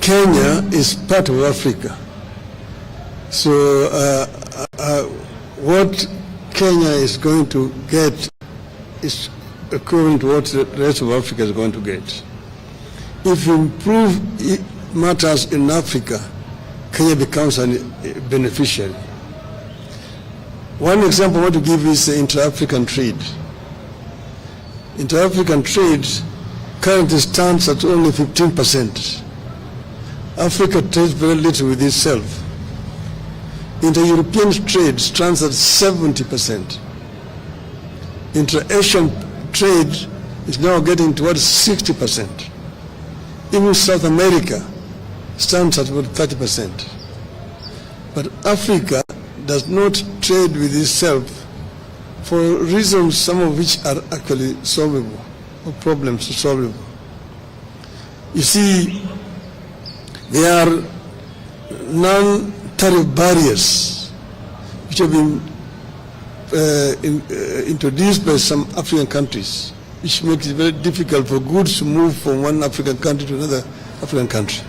Kenya is part of Africa. So what Kenya is going to get is equivalent to what the rest of Africa is going to get. If you improve matters in Africa, Kenya becomes a beneficiary. One example I want to give is the intra-African trade. Intra-African trade currently stands at only 15%. Africa trades very little with itself. Inter-European trade stands at 70%. Inter-Asian trade is now getting towards 60%. Even South America stands at about 30%. But Africa does not trade with itself for reasons, some of which are actually solvable, or problems solvable. You see, there are non-tariff barriers which have been introduced by some African countries, which makes it very difficult for goods to move from one African country to another African country.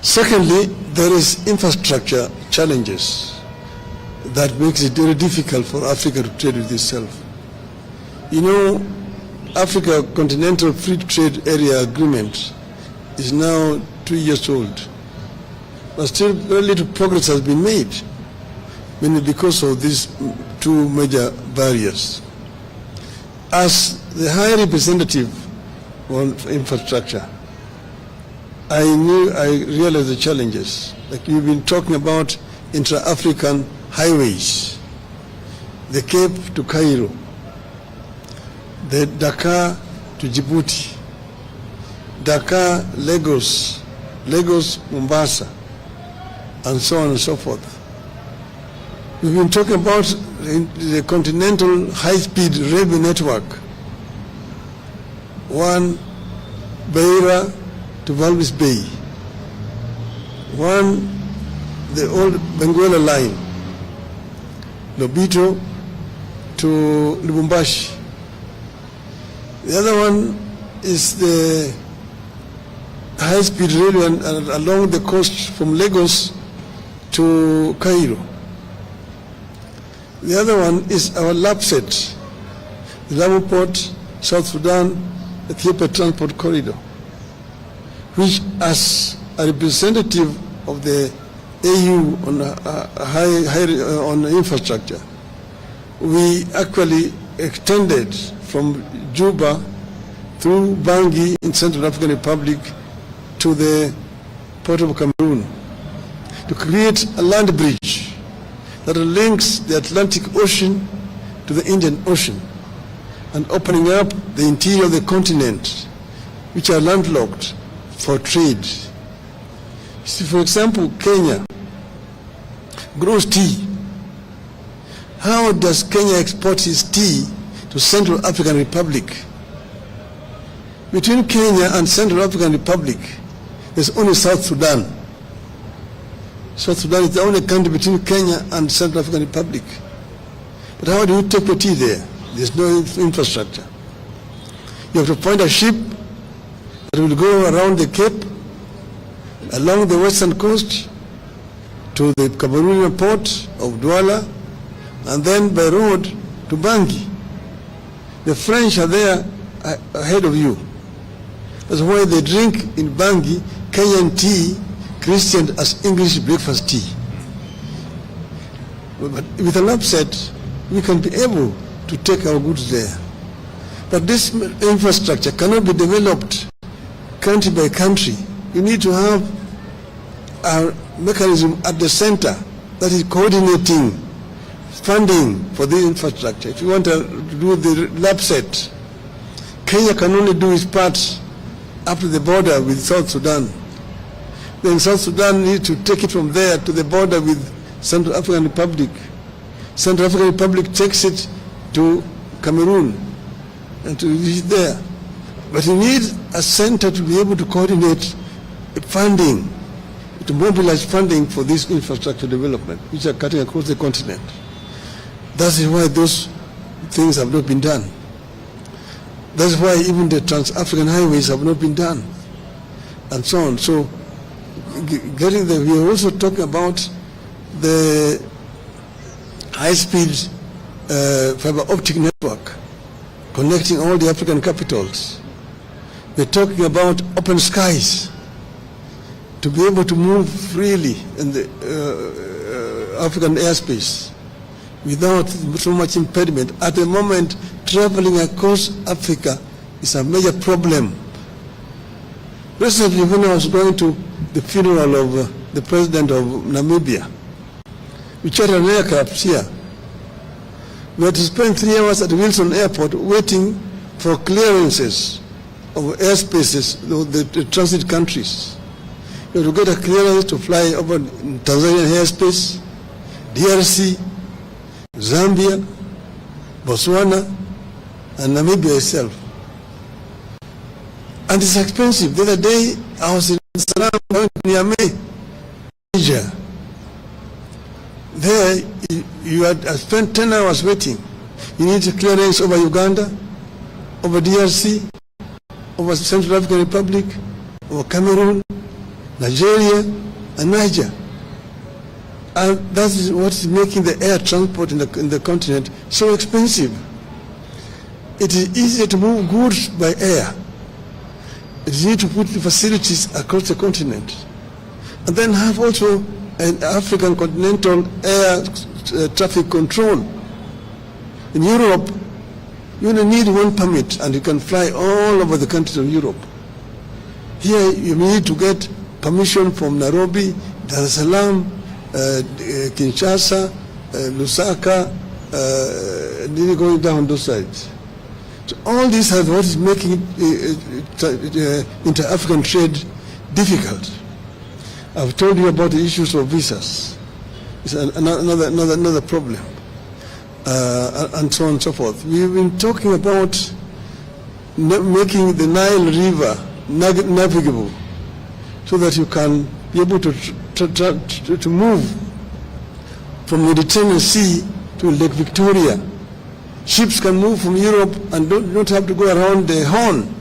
Secondly, there is infrastructure challenges that makes it very difficult for Africa to trade with itself. You know, Africa Continental Free Trade Area Agreement is now 2 years old, but still very little progress has been made, mainly because of these two major barriers. As the High Representative on infrastructure, I realized the challenges. Like you've been talking about intra-African highways, the Cape to Cairo, the Dakar to Djibouti, Dakar, Lagos, Lagos, Mombasa, and so on and so forth. We've been talking about the continental high-speed railway network, one Beira to Walvis Bay, one the old Benguela line, Lobito to Lubumbashi. The other one is the high-speed railway along the coast from Lagos to Cairo. The other one is our LAPSET, the Lamu Port, South Sudan, Ethiopia Transport Corridor, which as a representative of the AU on infrastructure, we actually extended from Juba through Vying in Central African Republic to the port of Cameroon to create a land bridge that links the Atlantic Ocean to the Indian Ocean and opening up the interior of the continent, which are landlocked for trade. See, for example, Kenya grows tea. How does Kenya export its tea to Central African Republic? Between Kenya and Central African Republic, there's only South Sudan. South Sudan is the only country between Kenya and Central African Republic. But how do you take the tea there? There's no infrastructure. You have to find a ship that will go around the Cape, along the western coast, to the Cameroonian port of Douala, and then by road to Bangui. The French are there ahead of you. That's why they drink in Bangui Kenyan tea, christened as English breakfast tea. But with an upset, we can be able to take our goods there. But this infrastructure cannot be developed country by country. You need to have a mechanism at the center that is coordinating funding for the infrastructure. If you want to do the LAPSET, Kenya can only do its part up to the border with South Sudan. Then South Sudan needs to take it from there to the border with Central African Republic. Central African Republic takes it to Cameroon and to reach there. But you need a center to be able to coordinate funding, to mobilize funding for this infrastructure development, which are cutting across the continent. That is why those things have not been done. That's why even the trans-African highways have not been done. and so on. So getting the, we are also talking about the high-speed fiber optic network connecting all the African capitals. We're talking about open skies, to be able to move freely in the African airspace without so much impediment. At the moment, traveling across Africa is a major problem. Recently, when I was going to the funeral of the president of Namibia, we chartered an aircraft here. We had to spend 3 hours at Wilson Airport waiting for clearances of airspaces, the transit countries. You have to get a clearance to fly over Tanzanian airspace, DRC, Zambia, Botswana, and Namibia itself. And it's expensive. The other day, I was in Salam, going to Niamey, Niger. There, you had spent 10 hours waiting. You need a clearance over Uganda, over DRC, over Central African Republic, over Cameroon, Nigeria, and Niger. And that is what is making the air transport in the continent so expensive. It is easier to move goods by air. It is easier to put the facilities across the continent. And then have also an African continental air traffic control. In Europe, you only need one permit and you can fly all over the countries of Europe. Here, you need to get permission from Nairobi, Dar es Salaam, Kinshasa, Lusaka, going down those sides. So all this is what is making inter-African trade difficult. I've told you about the issues of visas. It's another problem, and so on and so forth. We've been talking about making the Nile River navigable, so that you can be able to move from the Mediterranean Sea to Lake Victoria. Ships can move from Europe and don't have to go around the Horn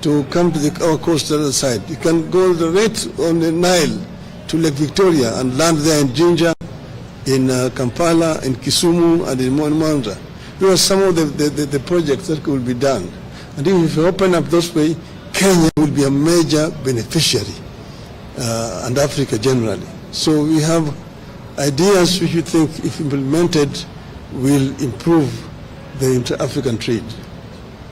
to come to our coastal side. You can go right on the Nile to Lake Victoria and land there in Jinja, in Kampala, in Kisumu, and in Mwanza. Those are some of the projects that could be done. And if you open up those way, Kenya will be a major beneficiary, and Africa generally. So we have ideas which we think, if implemented, will improve the inter-African trade.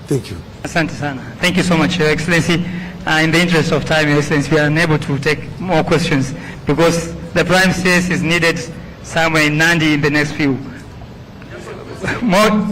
Thank you. Asante sana. Thank you so much, Your Excellency. In the interest of time, Your Excellency, we are unable to take more questions because the Prime Space is needed somewhere in Nandi in the next few. More.